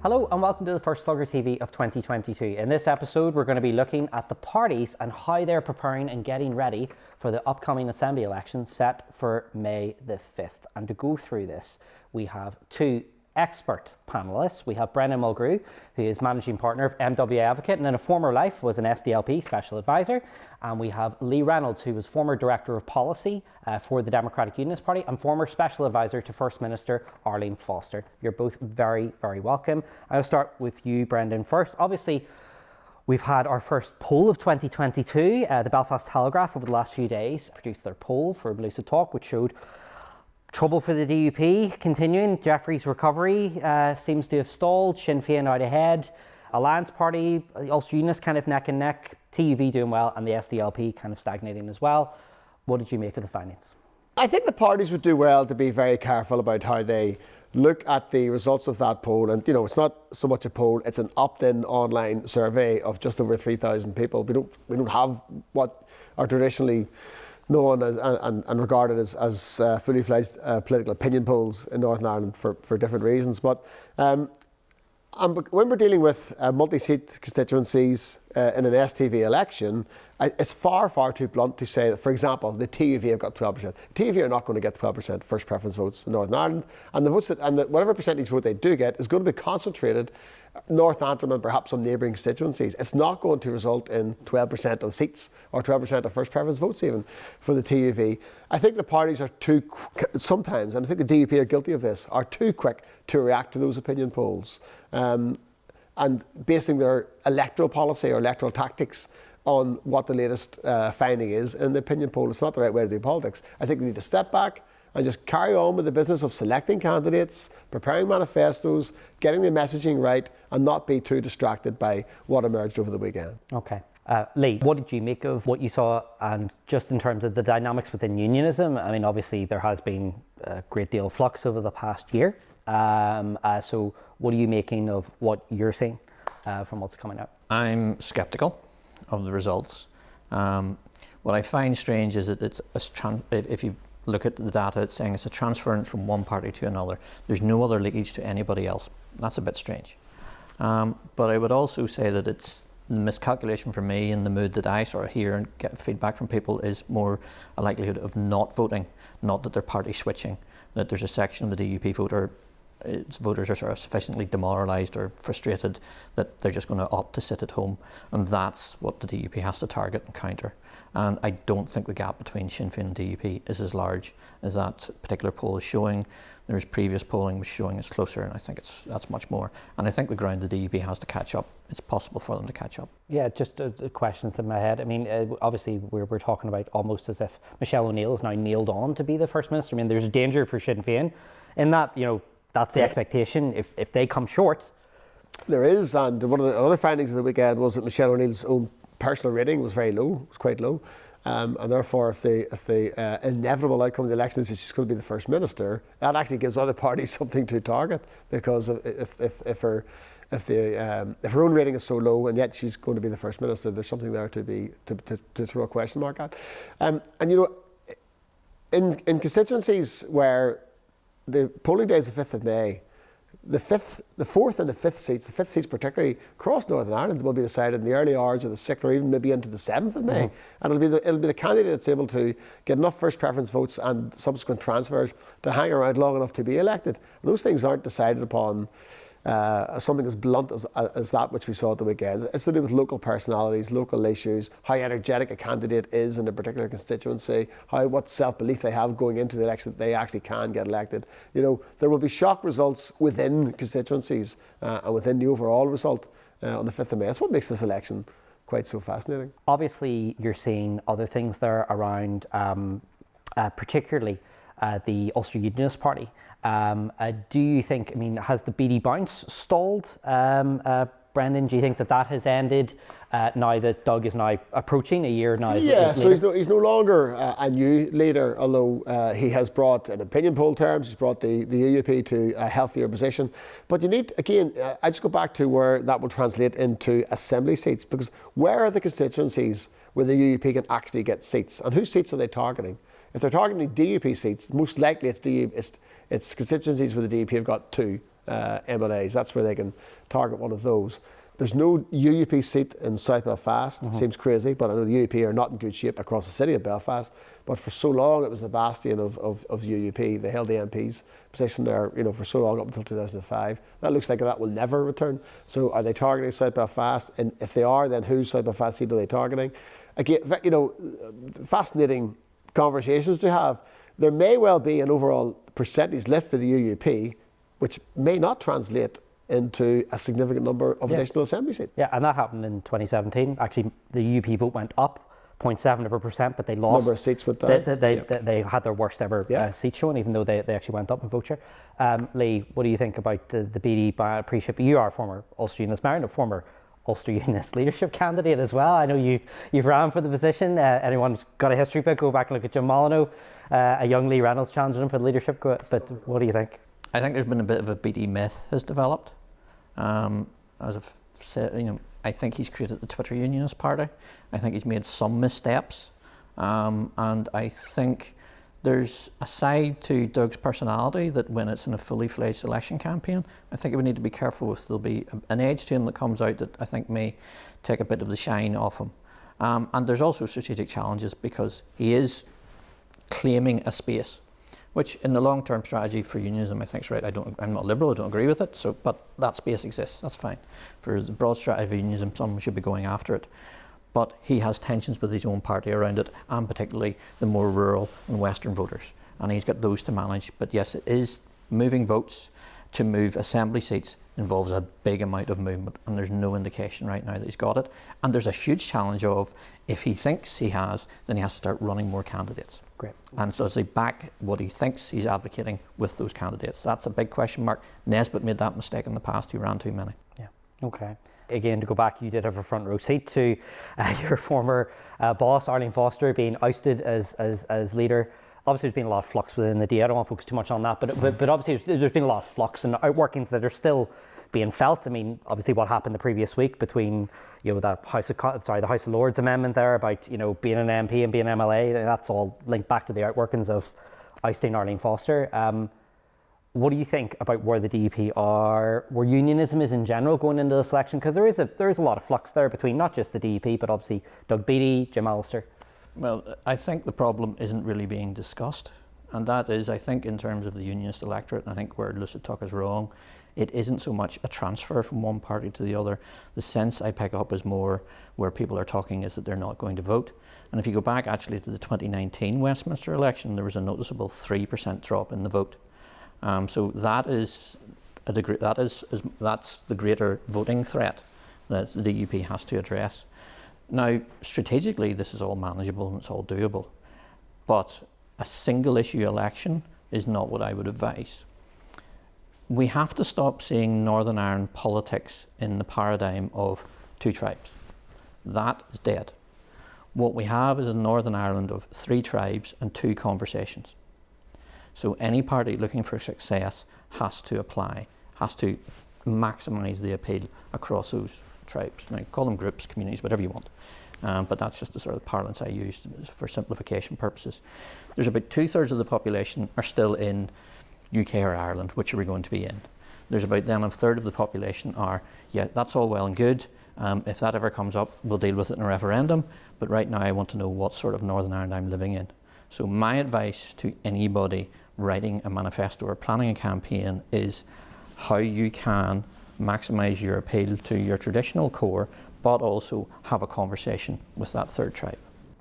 Hello and welcome to the first Slugger TV of 2022. In this episode, we're going to be looking at the parties and how they're preparing and getting ready for the upcoming Assembly elections set for May the 5th. And to go through this, we have two expert panellists. We have Brendan Mulgrew, who is Managing Partner of MWA Advocate and in a former life was an SDLP Special Advisor. And we have Lee Reynolds, who was former Director of Policy for the Democratic Unionist Party and former Special Advisor to First Minister Arlene Foster. You're both very, very welcome. I'll start with you, Brendan, first. Obviously, we've had our first poll of 2022. The Belfast Telegraph over the last few days produced their poll for Lucid Talk, which showed trouble for the DUP continuing. Jeffrey's recovery seems to have stalled. Sinn Féin out ahead. Alliance Party, Ulster Unionists kind of neck and neck. TUV doing well, and the SDLP kind of stagnating as well. What did you make of the findings? I think the parties would do well to be very careful about how they look at the results of that poll. And, you know, it's not so much a poll, it's an opt-in online survey of just over 3,000 people. We don't have what are traditionally known as and regarded as fully fledged political opinion polls in Northern Ireland for different reasons. But when we're dealing with multi-seat constituencies in an STV election, it's far too blunt to say that, for example, the TUV have got 12%. TUV are not going to get 12% first preference votes in Northern Ireland, and the votes whatever percentage vote they do get is going to be concentrated North Antrim and perhaps some neighbouring constituencies. It's not going to result in 12% of seats or 12% of first preference votes even for the TUV. I think the parties are sometimes, and I think the DUP are guilty of this, are too quick to react to those opinion polls and basing their electoral policy or electoral tactics on what the latest finding is in the opinion poll. It's not the right way to do politics. I think we need to step back and just carry on with the business of selecting candidates, preparing manifestos, getting the messaging right, and not be too distracted by what emerged over the weekend. Okay. Lee, what did you make of what you saw, and just in terms of the dynamics within unionism? I mean, obviously there has been a great deal of flux over the past year. So what are you making of what you're seeing from what's coming out? I'm sceptical of the results. What I find strange is that if you look at the data, it's saying it's a transference from one party to another. There's no other leakage to anybody else. That's a bit strange. But I would also say that it's miscalculation for me, in the mood that I sort of hear and get feedback from people, is more a likelihood of not voting, not that they're party switching, that there's a section of the DUP voters are sort of sufficiently demoralised or frustrated that they're just going to opt to sit at home, and that's what the DUP has to target and counter. And I don't think the gap between Sinn Féin and DUP is as large as that particular poll is showing. There's previous polling was showing it's closer, and I think that's much more. And I think the ground the DUP has to catch up. It's possible for them to catch up. Yeah, just questions in my head. I mean, obviously we're talking about almost as if Michelle O'Neill is now nailed on to be the First Minister. I mean, there's a danger for Sinn Féin in that, you know, that's the expectation. If they come short, there is. And one of the other findings of the weekend was that Michelle O'Neill's own personal rating was very low. It was quite low, and therefore, if the inevitable outcome of the election is that she's going to be the First Minister, that actually gives other parties something to target, because if her own rating is so low and yet she's going to be the First Minister, there's something there to throw a question mark at. And you know, in constituencies where the polling day is the 5th of May, the 4th and the 5th seats particularly across Northern Ireland, will be decided in the early hours of the 6th or even maybe into the 7th of May. And it'll be the candidate that's able to get enough first preference votes and subsequent transfers to hang around long enough to be elected. And those things aren't decided upon something as blunt as that which we saw at the weekend. It's to do with local personalities, local issues, how energetic a candidate is in a particular constituency, what self-belief they have going into the election that they actually can get elected. You know, there will be shock results within constituencies and within the overall result on the 5th of May. That's what makes this election quite so fascinating. Obviously, you're seeing other things there around, particularly the Ulster Unionist Party. Do you think, I mean, has the BD bounce stalled, Brendan? Do you think that has ended now that Doug is now approaching a year now? Yeah, so he's no longer a new leader, although he has brought, in opinion poll terms, he's brought the UUP to a healthier position. But you need, again, I just go back to where that will translate into Assembly seats, because where are the constituencies where the UUP can actually get seats, and whose seats are they targeting? If they're targeting DUP seats, most likely it's constituencies where the DUP have got 2 MLAs. That's where they can target one of those. There's no UUP seat in South Belfast. Seems crazy, but I know the UUP are not in good shape across the city of Belfast. But for so long, it was the bastion of UUP. They held the MP's position there, for so long, up until 2005. That looks like that will never return. So are they targeting South Belfast? And if they are, then whose South Belfast seat are they targeting? Again, fascinating conversations to have. There may well be an overall percentage lift for the UUP, which may not translate into a significant number of additional assembly seats. Yeah, and that happened in 2017. Actually, the UUP vote went up 0.7%, but they lost. Number of seats went down. They had their worst ever seat showing, even though they actually went up in vote share. Lee, what do you think about the BD pre-ship? You are a former Ulster Unionist Mayor, a former Ulster Unionist leadership candidate as well. I know you've ran for the position. Anyone who's got a history book, go back and look at Jim Molyneux, a young Lee Reynolds challenging him for the leadership. But what do you think? I think there's been a bit of a BD myth has developed. As I've said, I think he's created the Twitter Unionist Party. I think he's made some missteps. And I think there's a side to Doug's personality that when it's in a fully fledged election campaign, I think we need to be careful if there'll be an edge to him that comes out that I think may take a bit of the shine off him. And there's also strategic challenges because he is claiming a space, which in the long-term strategy for unionism, I think is right. I'm not liberal, I don't agree with it, but that space exists, that's fine. For the broad strategy of unionism, someone should be going after it. But he has tensions with his own party around it, and particularly the more rural and western voters. And he's got those to manage. But yes, it is moving votes to move assembly seats involves a big amount of movement, and there's no indication right now that he's got it. And there's a huge challenge of, if he thinks he has, then he has to start running more candidates. Great. And so does he back what he thinks he's advocating with those candidates? That's a big question mark. Nesbitt made that mistake in the past, he ran too many. Yeah, okay. Again, to go back, you did have a front row seat to your former boss, Arlene Foster, being ousted as leader. Obviously, there's been a lot of flux within the DA. I don't want to focus too much on that, but obviously there's been a lot of flux and outworkings that are still being felt. I mean, obviously, what happened the previous week between the House of Lords amendment there about being an MP and being an MLA, that's all linked back to the outworkings of ousting Arlene Foster. What do you think about where the DUP are, where unionism is in general going into this election? Because there is a lot of flux there between not just the DUP, but obviously Doug Beattie, Jim Allister. Well, I think the problem isn't really being discussed. And that is, I think, in terms of the unionist electorate, and I think where Lucid Talk is wrong, it isn't so much a transfer from one party to the other. The sense I pick up is more where people are talking is that they're not going to vote. And if you go back actually to the 2019 Westminster election, there was a noticeable 3% drop in the vote. So that is that's the greater voting threat that the DUP has to address. Now, strategically, this is all manageable and it's all doable, but a single issue election is not what I would advise. We have to stop seeing Northern Ireland politics in the paradigm of two tribes. That is dead. What we have is a Northern Ireland of three tribes and two conversations. So any party looking for success has to maximise the appeal across those tribes. Now, call them groups, communities, whatever you want. But that's just the sort of parlance I use for simplification purposes. There's about 2/3 of the population are still in UK or Ireland. Which are we going to be in? There's about then a third of the population are, yeah, that's all well and good. If that ever comes up, we'll deal with it in a referendum. But right now I want to know what sort of Northern Ireland I'm living in. So my advice to anybody writing a manifesto or planning a campaign is how you can maximise your appeal to your traditional core, but also have a conversation with that third tribe.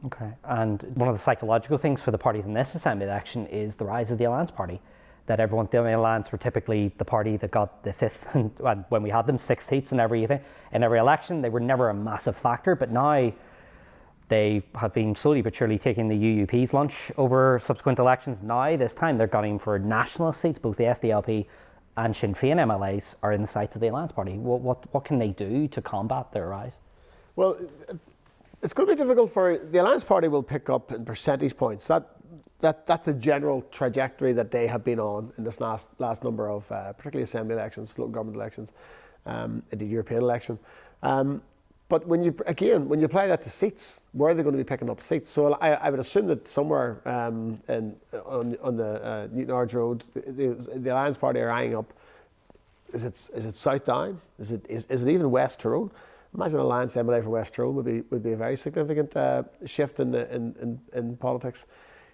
Okay, and one of the psychological things for the parties in this Assembly election is the rise of the Alliance Party. That everyone's dealing with Alliance were typically the party that got the fifth, and when we had them, 6 seats in every election. They were never a massive factor, but now they have been slowly but surely taking the UUP's lunch over subsequent elections. Now, this time, they're gunning for nationalist seats. Both the SDLP and Sinn Féin MLAs are in the sights of the Alliance Party. What can they do to combat their rise? Well, it's going to be difficult for the Alliance Party will pick up in percentage points. That's a general trajectory that they have been on in this last number of particularly Assembly elections, local government elections, in the European election. But when you apply that to seats, where are they going to be picking up seats? So I would assume that somewhere on the Newton Ards Road, the Alliance Party are eyeing up is it South Down? Is it even West Tyrone? Imagine Alliance MLA for West Tyrone would be a very significant shift in politics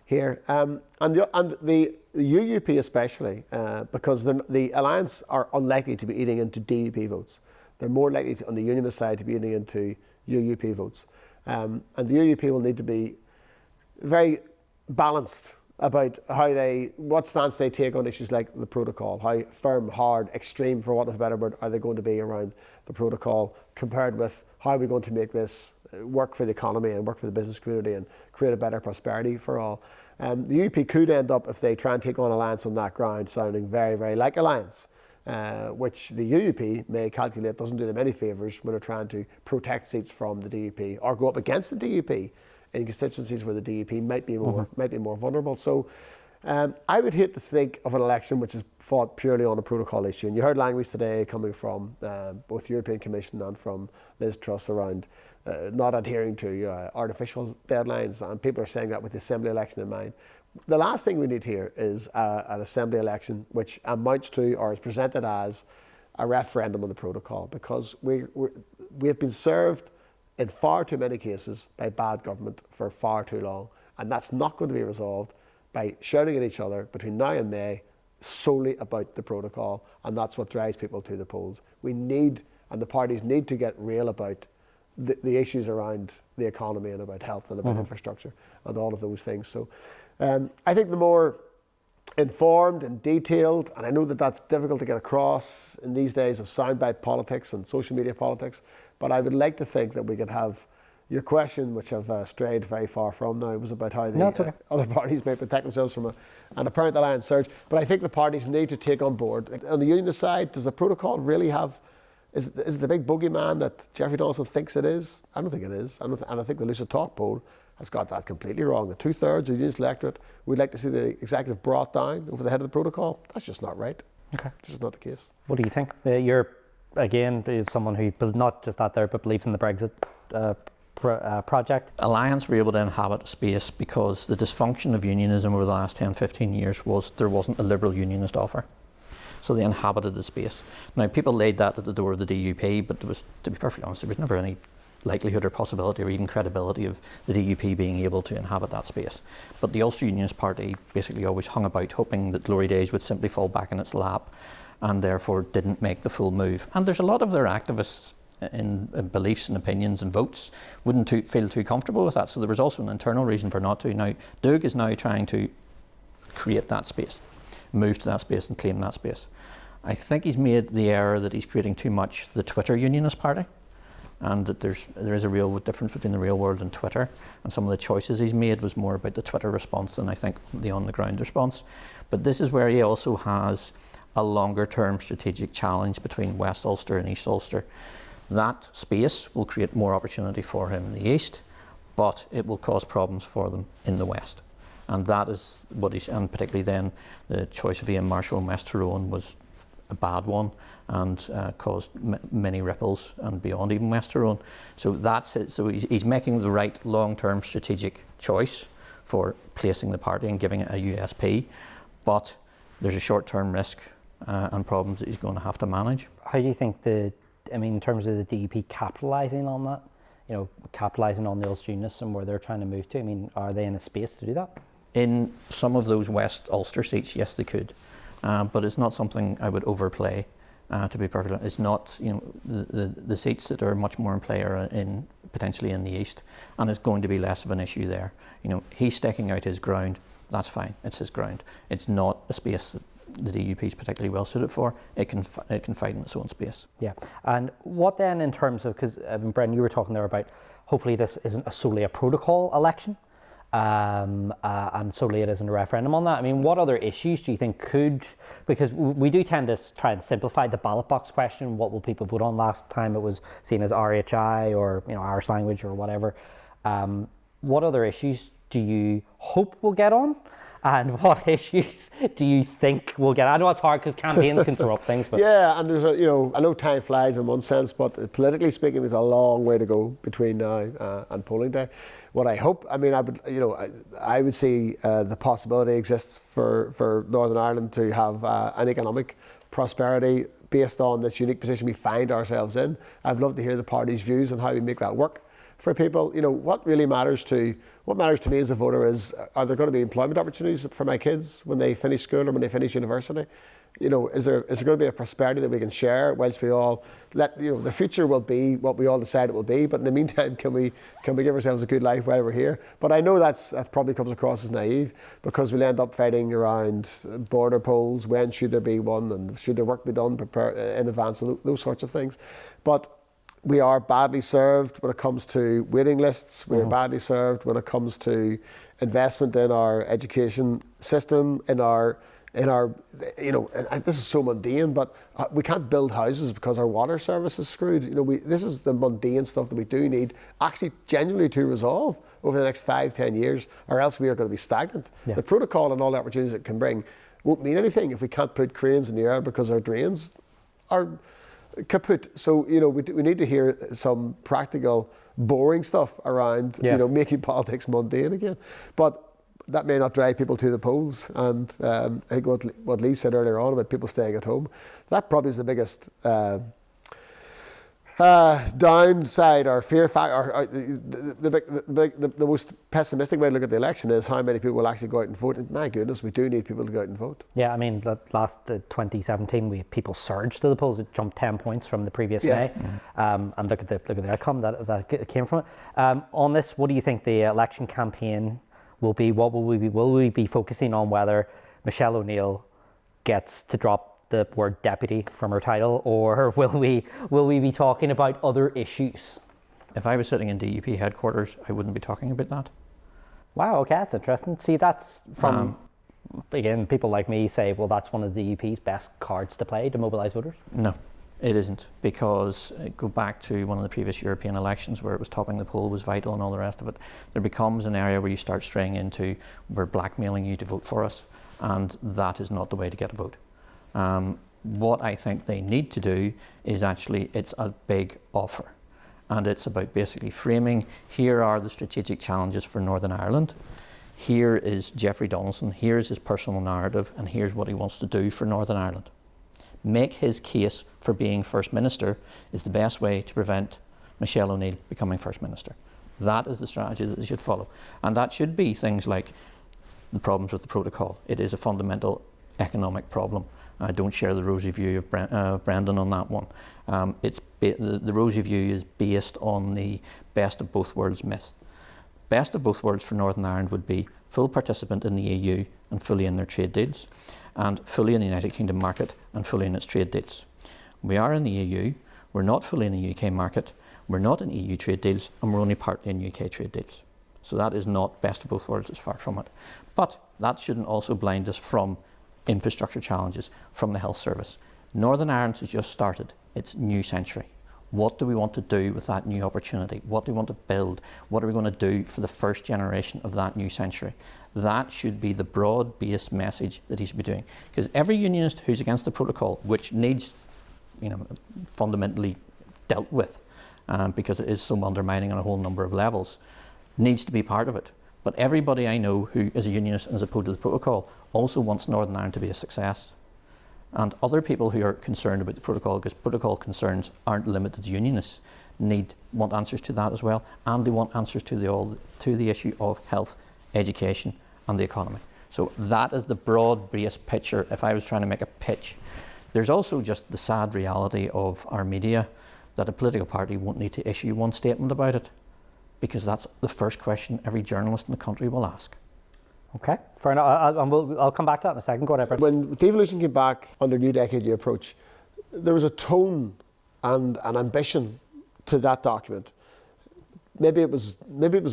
here. And the UUP especially, because the Alliance are unlikely to be eating into DUP votes. They're more likely on the Unionist side to be eating into UUP votes. And the UUP will need to be very balanced about what stance they take on issues like the protocol, how firm, hard, extreme, for want of a better word, are they going to be around the protocol, compared with how are we going to make this work for the economy and work for the business community and create a better prosperity for all. The UP could end up, if they try and take on Alliance on that ground, sounding very, very like Alliance, which the UUP may calculate doesn't do them any favours when they're trying to protect seats from the DUP or go up against the DUP in constituencies where the DUP might be more vulnerable. So I would hate to think of an election which is fought purely on a protocol issue. And you heard language today coming from both the European Commission and from Liz Truss around not adhering to artificial deadlines, and people are saying that with the Assembly election in mind. The last thing we need here is an Assembly election which amounts to or is presented as a referendum on the protocol, because we have been served in far too many cases by bad government for far too long, and that's not going to be resolved by shouting at each other between now and May solely about the protocol, and that's what drives people to the polls. We need, and the parties need, to get real about the issues around the economy and about health and about infrastructure and all of those things. So I think the more informed and detailed, and I know that that's difficult to get across in these days of soundbite politics and social media politics, but I would like to think that we could have your question, which I've strayed very far from now, was about how the other parties may protect themselves from an apparent alliance surge. But I think the parties need to take on board. On the unionist side, does the protocol really have, is it the big bogeyman that Jeffrey Donaldson thinks it is? I don't think it is. And I think the Lucid Talk poll has got that completely wrong. The 2/3 of the unionist electorate would like to see the executive brought down over the head of the protocol. That's just not right. Okay. It's just not the case. What do you think? You're, again, is someone who, not just that there, but believes in the Brexit project. Alliance were able to inhabit a space because the dysfunction of unionism over the last 10, 15 years was there wasn't a liberal unionist offer. So they inhabited the space. Now, people laid that at the door of the DUP, but there was, to be perfectly honest, there was never any likelihood or possibility or even credibility of the DUP being able to inhabit that space. But the Ulster Unionist Party basically always hung about hoping that Glory Days would simply fall back in its lap, and therefore didn't make the full move. And there's a lot of their activists in beliefs and opinions and votes wouldn't feel too comfortable with that. So there was also an internal reason for not to. Now, Doug is now trying to create that space, move to that space and claim that space. I think he's made the error that he's creating too much the Twitter Unionist Party, and that there is a real difference between the real world and Twitter, and some of the choices he's made was more about the Twitter response than I think the on-the-ground response. But this is where he also has a longer-term strategic challenge between West Ulster and East Ulster. That space will create more opportunity for him in the east, but it will cause problems for them in the west. And that is what he's, and particularly then the choice of Ian Marshall in West Tyrone was a bad one and caused many ripples and beyond even West Tyrone. So that's it. So he's making the right long-term strategic choice for placing the party and giving it a USP, but there's a short-term risk and problems that he's going to have to manage. How do you think in terms of the DUP capitalising on that, capitalising on the Ulster Unionists and where they're trying to move to, are they in a space to do that? In some of those West Ulster seats, yes, they could. But it's not something I would overplay, to be perfectly honest. It's not, the seats that are much more in play are potentially in the east, and it's going to be less of an issue there. He's staking out his ground, that's fine, it's his ground. It's not a space that the DUP is particularly well suited for. It can fight in its own space. Yeah, and what then in terms of, because Brendan, you were talking there about hopefully this isn't solely a protocol election, and solely it isn't a referendum on that. What other issues do you think could, because we do tend to try and simplify the ballot box question, what will people vote on? Last time it was seen as RHI or Irish language or whatever. What other issues do you hope will get on? And what issues do you think we'll get? I know it's hard because campaigns can throw up things, but yeah, and there's I know time flies in one sense, but politically speaking, there's a long way to go between now and polling day. What I hope, I would see the possibility exists for Northern Ireland to have an economic prosperity based on this unique position we find ourselves in. I'd love to hear the party's views on how we make that work for people. You know, what matters to me as a voter is, are there going to be employment opportunities for my kids when they finish school or when they finish university? You know, is there going to be a prosperity that we can share whilst we all the future will be what we all decide it will be, but in the meantime, can we give ourselves a good life while we're here? But I know that probably comes across as naive, because we'll end up fighting around border polls, when should there be one, and should the work be done in advance, and those sorts of things. But we are badly served when it comes to waiting lists. We are badly served when it comes to investment in our education system, in our, and this is so mundane, but we can't build houses because our water service is screwed. You know, this is the mundane stuff that we do need actually genuinely to resolve over the next 5-10 years, or else we are going to be stagnant. Yeah. The protocol and all the opportunities it can bring won't mean anything if we can't put cranes in the air because our drains are kaput. So, you know, we need to hear some practical, boring stuff around, making politics mundane again. But that may not drive people to the polls. And I think what Lee said earlier on about people staying at home, that probably is the biggest downside or fear factor. The most pessimistic way to look at the election is how many people will actually go out and vote. And my goodness, we do need people to go out and vote. Yeah, I mean, last 2017, people surged to the polls. It jumped 10 points from the previous May. And look at the outcome that came from it. On this, what do you think the election campaign will be? What will we be? Will we be focusing on whether Michelle O'Neill gets to drop the word deputy from her title, or will we be talking about other issues? If I was sitting in DUP headquarters, I wouldn't be talking about that. Wow, okay, that's interesting. See, that's from, again, people like me say, well, that's one of the DUP's best cards to play to mobilise voters. No, it isn't, because go back to one of the previous European elections where it was topping the poll was vital and all the rest of it. There becomes an area where you start straying into, we're blackmailing you to vote for us, and that is not the way to get a vote. What I think they need to do is actually, it's a big offer, and it's about basically framing, here are the strategic challenges for Northern Ireland, here is Jeffrey Donaldson, here's his personal narrative, and here's what he wants to do for Northern Ireland. Make his case for being First Minister is the best way to prevent Michelle O'Neill becoming First Minister. That is the strategy that they should follow, and that should be things like the problems with the protocol. It is a fundamental economic problem. I don't share the rosy view of Brendan on that one. The rosy view is based on the best of both worlds myth. Best of both worlds for Northern Ireland would be full participant in the EU and fully in their trade deals, and fully in the United Kingdom market and fully in its trade deals. We are in the EU, we're not fully in the UK market, we're not in EU trade deals, and we're only partly in UK trade deals. So that is not best of both worlds, it's far from it. But that shouldn't also blind us from infrastructure challenges, from the health service. Northern Ireland has just started its new century. What do we want to do with that new opportunity? What do we want to build? What are we going to do for the first generation of that new century? That should be the broad-based message that he should be doing. Because every unionist who's against the protocol, which needs, fundamentally dealt with, because it is so undermining on a whole number of levels, needs to be part of it. But everybody I know who is a unionist and is opposed to the protocol also wants Northern Ireland to be a success. And other people who are concerned about the protocol, because protocol concerns aren't limited to unionists, want answers to that as well, and they want answers to the issue of health, education and the economy. So that is the broad-based picture if I was trying to make a pitch. There's also just the sad reality of our media that a political party won't need to issue one statement about it, because that's the first question every journalist in the country will ask. Okay, fair enough. I'll come back to that in a second. Go ahead, Brendan. When devolution came back under New Decade New Approach, there was a tone and an ambition to that document. Maybe it was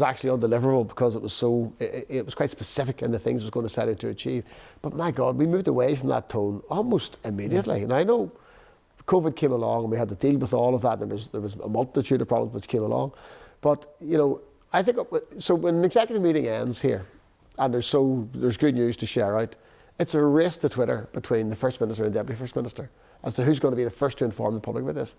actually undeliverable because it was quite specific in the things it was going to set out to achieve. But my God, we moved away from that tone almost immediately. And I know COVID came along and we had to deal with all of that, and there was a multitude of problems which came along. But, I think, so when an executive meeting ends here, and there's good news to share out, it's a race to Twitter between the First Minister and Deputy First Minister as to who's going to be the first to inform the public about this.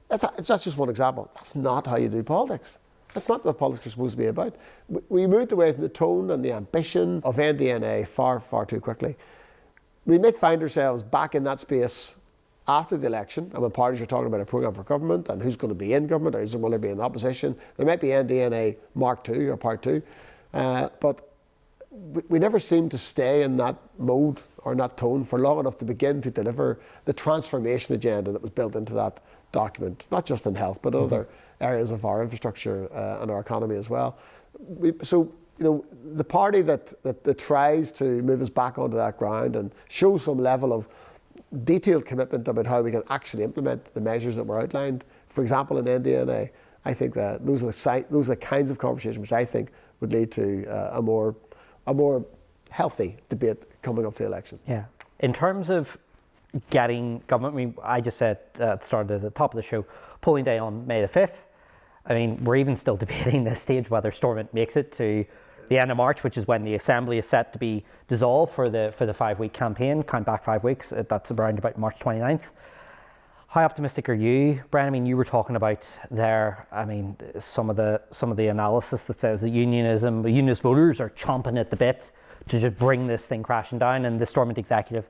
That's just one example. That's not how you do politics. That's not what politics is supposed to be about. We moved away from the tone and the ambition of NDNA far, far too quickly. We may find ourselves back in that space after the election, and when parties are talking about a programme for government and who's going to be in government, or will there be an opposition, there might be NDNA Mark 2 or Part 2, but we never seem to stay in that mode or in that tone for long enough to begin to deliver the transformation agenda that was built into that document, not just in health, but other areas of our infrastructure and our economy as well. The party that tries to move us back onto that ground and show some level of detailed commitment about how we can actually implement the measures that were outlined, for example, in NDNA, I think that those are the kinds of conversations which I think would lead to a more healthy debate coming up to the election. Yeah. In terms of getting government, I mean, I just said at the top of the show, polling day on May the 5th. I mean, we're even still debating this stage whether Stormont makes it to the end of March, which is when the Assembly is set to be dissolved for the 5-week campaign. Count back 5 weeks. That's around about March 29th. How optimistic are you, Brian? I mean, you were talking about there. I mean, some of the analysis that says that unionist voters are chomping at the bit to just bring this thing crashing down, and the Stormont executive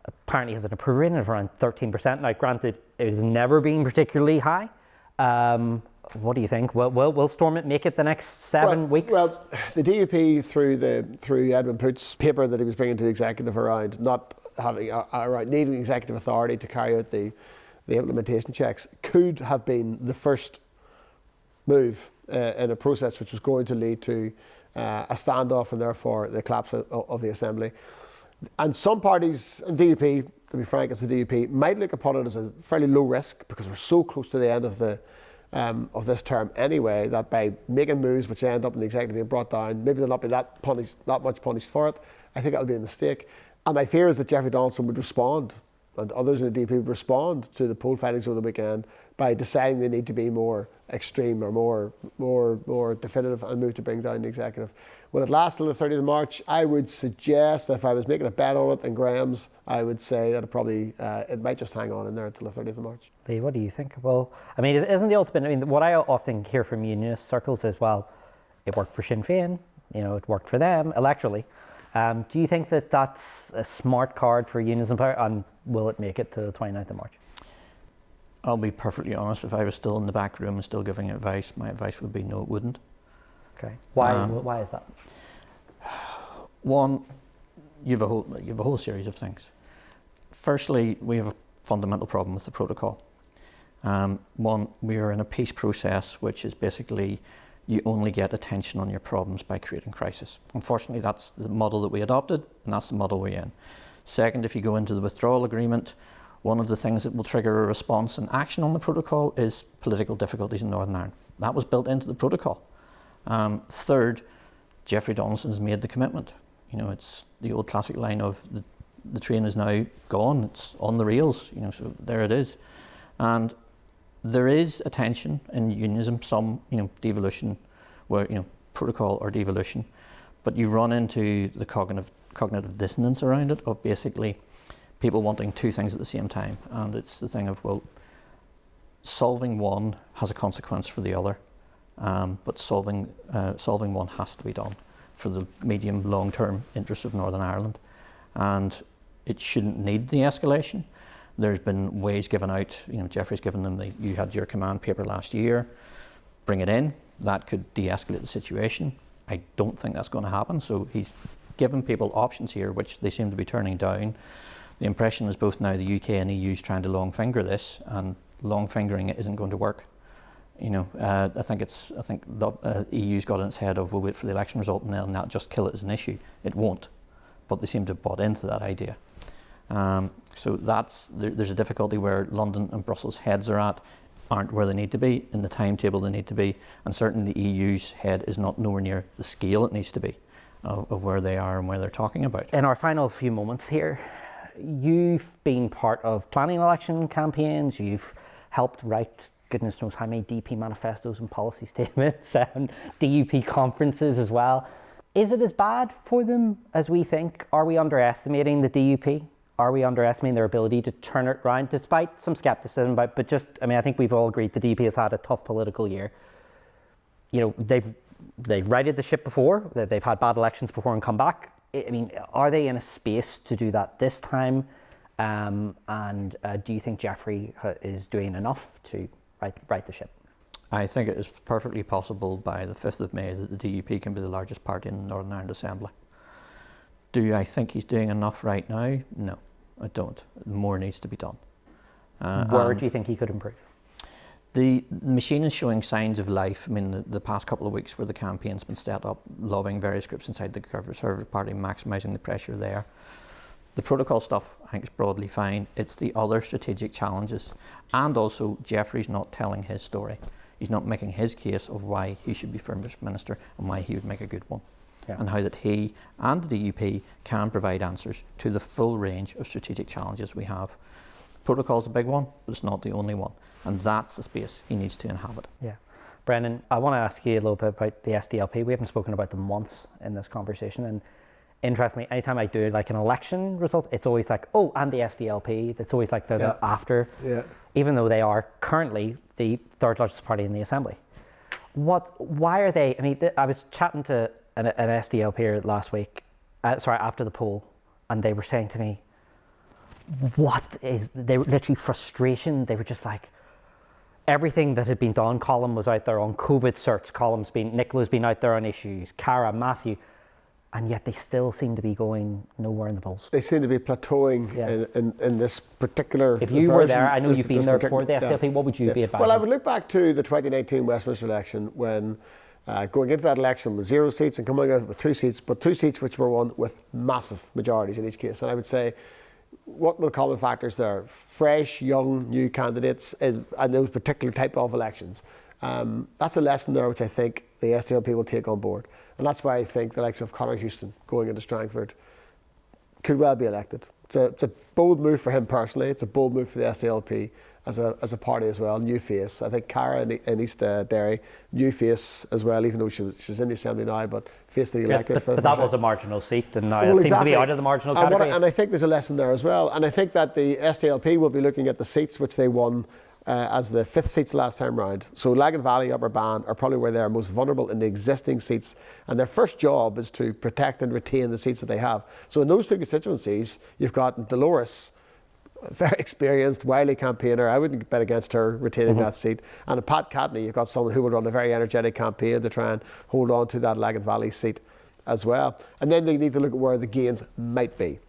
apparently has an approval rating of around 13%. Now, granted, it has never been particularly high. What do you think? Will Stormont make it the next 7 weeks? Well, the DUP through Edwin Poots' paper that he was bringing to the executive around not having around needing executive authority to carry out the implementation checks could have been the first move in a process which was going to lead to a standoff and therefore the collapse of the Assembly. And some parties, and DUP, to be frank, it's the DUP, might look upon it as a fairly low risk because we're so close to the end of this term anyway, that by making moves which end up in the executive being brought down, maybe they'll not be that much punished for it. I think that would be a mistake. And my fear is that Jeffrey Donaldson would respond, and others in the DP would respond to the poll findings over the weekend by deciding they need to be more extreme or more definitive and move to bring down the executive. Will it last till the 30th of March? I would suggest that if I was making a bet on it in grams, I would say that it might just hang on in there until the 30th of March. Lee, what do you think? Well, I mean, isn't the ultimate, I mean, what I often hear from unionist circles is, well, it worked for Sinn Féin, it worked for them electorally. Do you think that that's a smart card for unionism, and will it make it to the 29th of March? I'll be perfectly honest, if I was still in the back room and still giving advice, my advice would be no, it wouldn't. Okay. Why is that? One, you have a whole series of things. Firstly, we have a fundamental problem with the protocol. One, we are in a peace process which is basically you only get attention on your problems by creating crisis. Unfortunately, that's the model that we adopted, and that's the model we're in. Second, if you go into the withdrawal agreement, one of the things that will trigger a response and action on the protocol is political difficulties in Northern Ireland. That was built into the protocol. Third, Jeffrey Donaldson's made the commitment. It's the old classic line of the train is now gone, it's on the rails, so there it is. And there is a tension in unionism, some, devolution, where, protocol or devolution, but you run into the cognitive dissonance around it of basically people wanting two things at the same time. And it's the thing of, well, solving one has a consequence for the other, but solving one has to be done for the medium, long-term interests of Northern Ireland. And it shouldn't need the escalation. There's been ways given out, Jeffrey's given them you had your command paper last year, bring it in, that could de-escalate the situation. I don't think that's going to happen, so he's given people options here which they seem to be turning down. The impression is both now the UK and EU is trying to long finger this, and long fingering it isn't going to work. I think the EU's got in its head of we'll wait for the election result and they'll not just kill it as an issue. It won't, but they seem to have bought into that idea. So there's a difficulty where London and Brussels' heads aren't where they need to be, in the timetable they need to be, and certainly the EU's head is not nowhere near the scale it needs to be of where they are and where they're talking about. In our final few moments here, you've been part of planning election campaigns, you've helped write goodness knows how many DP manifestos and policy statements and DUP conferences as well. Is it as bad for them as we think? Are we underestimating the DUP? Are we underestimating their ability to turn it around, despite some scepticism? But I think we've all agreed the DUP has had a tough political year. They've righted the ship before. They've had bad elections before and come back. I mean, are they in a space to do that this time? And do you think Jeffrey is doing enough to right the ship? I think it is perfectly possible by the 5th of May that the DUP can be the largest party in the Northern Ireland Assembly. Do I think he's doing enough right now? No, I don't. More needs to be done. Where do you think he could improve? The machine is showing signs of life. I mean, the past couple of weeks where the campaign's been set up, lobbying various groups inside the Conservative Party, maximising the pressure there. The protocol stuff, I think, is broadly fine. It's the other strategic challenges. And also, Jeffrey's not telling his story. He's not making his case of why he should be First Minister and why he would make a good one. Yeah. And how that he and the DUP can provide answers to the full range of strategic challenges we have. Protocol's a big one, but it's not the only one. And that's the space he needs to inhabit. Yeah. Brendan, I want to ask you a little bit about the SDLP. We haven't spoken about them once in this conversation. And interestingly, anytime I do like an election result, it's always like, oh, and the SDLP. It's always like the after, even though they are currently the third largest party in the Assembly. Why are they? I mean, I was chatting to an SDLP last week, after the poll, and they were saying to me, they were literally frustration. They were just like, everything that had been done, Colin was out there on COVID certs, Nicola's been out there on issues, Cara, Matthew, and yet they still seem to be going nowhere in the polls. They seem to be plateauing in this particular If you were there, I know you've been there before the SDLP, what would you be advising? Well, I would look back to the 2019 Westminster election when going into that election with 0 seats and coming out with 2 seats, but 2 seats which were won with massive majorities in each case. And I would say, what were the common factors there? Fresh, young, new candidates in those particular type of elections. That's a lesson there which I think the SDLP will take on board. And that's why I think the likes of Conor Houston going into Strangford could well be elected. It's a bold move for him personally. It's a bold move for the SDLP as a party as well. New face. I think Cara in East Derry, new face as well, even though she's in the Assembly now, but face the elected. But that was a marginal seat, and now it seems to be out of the marginal category. And I think there's a lesson there as well. And I think that the SDLP will be looking at the seats which they won as the 5th seats last time round. So Lagan Valley, Upper Bann are probably where they're most vulnerable in the existing seats. And their first job is to protect and retain the seats that they have. So in those 2 constituencies, you've got Dolores, a very experienced, wily campaigner. I wouldn't bet against her retaining that seat. And in Pat Cadney, you've got someone who will run a very energetic campaign to try and hold on to that Lagan Valley seat as well. And then they need to look at where the gains might be.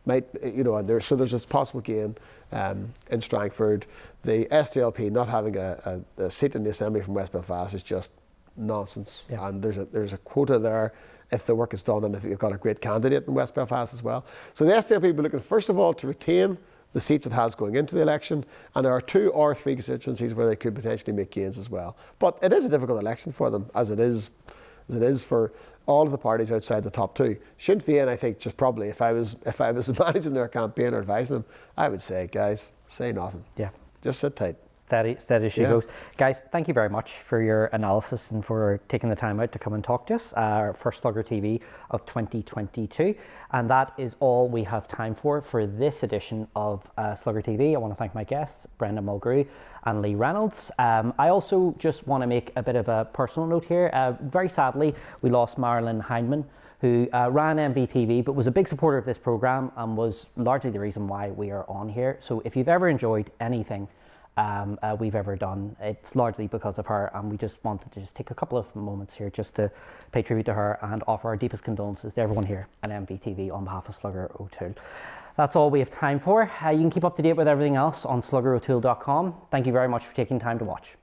So there's this possible gain in Strangford. The SDLP not having a seat in the Assembly from West Belfast is just nonsense. Yeah. And there's a quota there if the work is done, and if you've got a great candidate in West Belfast as well. So the SDLP will be looking first of all to retain the seats it has going into the election, and there are 2 or 3 constituencies where they could potentially make gains as well. But it is a difficult election for them, as it is for all of the parties outside the top 2. Sinn Féin, I think, just probably, if I was managing their campaign or advising them, I would say, guys, say nothing. Yeah. Just sit tight. Steady as she goes. Guys, thank you very much for your analysis and for taking the time out to come and talk to us. Our first Slugger TV of 2022. And that is all we have time for this edition of Slugger TV. I want to thank my guests, Brendan Mulgrew and Lee Reynolds. I also just want to make a bit of a personal note here. Very sadly, we lost Marilyn Hindman, who ran MVTV but was a big supporter of this programme and was largely the reason why we are on here. So if you've ever enjoyed anything we've ever done, it's largely because of her, and we just wanted to take a couple of moments here just to pay tribute to her and offer our deepest condolences to everyone here at MVTV on behalf of Slugger O'Toole. That's all we have time for. You can keep up to date with everything else on sluggerotoole.com. Thank you very much for taking time to watch.